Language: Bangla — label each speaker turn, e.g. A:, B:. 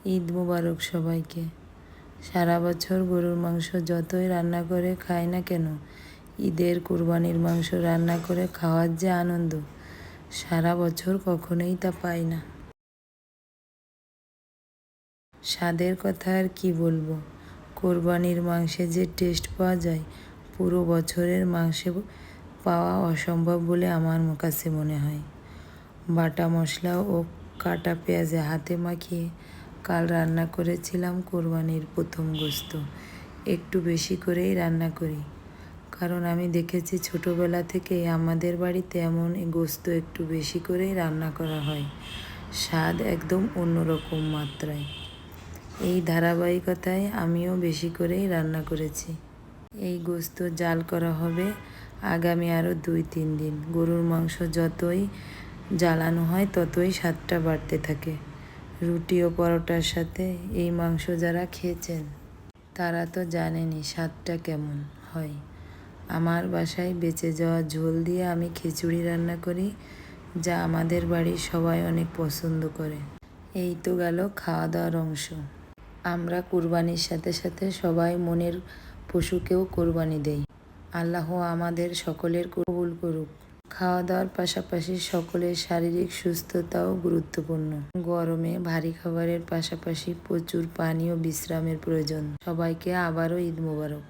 A: ঈদ মোবারক সবাইকে। সারা বছর গরুর মাংস যতই রান্না করে খাই না কেন, ঈদের কুরবানির মাংস রান্না করে খাওয়ার যে আনন্দ, সারা বছর কখনোই তা পাই না। স্বাদের কথা আর কি বলবো, কোরবানির মাংসে যে টেস্ট পাওয়া যায় পুরো বছরের মাংসে পাওয়া অসম্ভব বলে আমার কাছে মনে হয়। বাটা মশলা ও কাটা পেঁয়াজে হাতে মাখিয়ে কাল রান্না করেছিলাম কোরবানির প্রথম গোস্ত। একটু বেশি করেই রান্না করি, কারণ আমি দেখেছি ছোটোবেলা থেকে আমাদের বাড়িতে এমন গোস্ত একটু বেশি করেই রান্না করা হয়, স্বাদ একদম অন্যরকম মাত্রায়। এই ধারাবাহিকতায় আমিও বেশি করেই রান্না করেছি। এই গোস্ত জাল করা হবে আগামী আরও 2-3 দিন। গরুর মাংস যতই জ্বালানো হয় ততই স্বাদটা বাড়তে থাকে। রুটি ও পরোটার সাথে এই মাংস যারা খেয়েছেন তারা তো জানেনই স্বাদটা কেমন হয়। আমার বাসায় বেঁচে যাওয়া ঝোল দিয়ে আমি খিচুড়ি রান্না করি, যা আমাদের বাড়ির সবাই অনেক পছন্দ করে। এই তো গেল খাওয়া দাওয়ার অংশ। আমরা কুরবানির সাথে সাথে সবাই মনের পশুকেও কোরবানি দেই। আল্লাহ আমাদের সকলের কবুল করুক। খাওয়া দাওয়ার পাশাপাশি সকলের শারীরিক সুস্থতাও গুরুত্বপূর্ণ। গরমে ভারী খাবারের পাশাপাশি প্রচুর পানি ও বিশ্রামের প্রয়োজন। সবাইকে আবারও ঈদ মোবারক।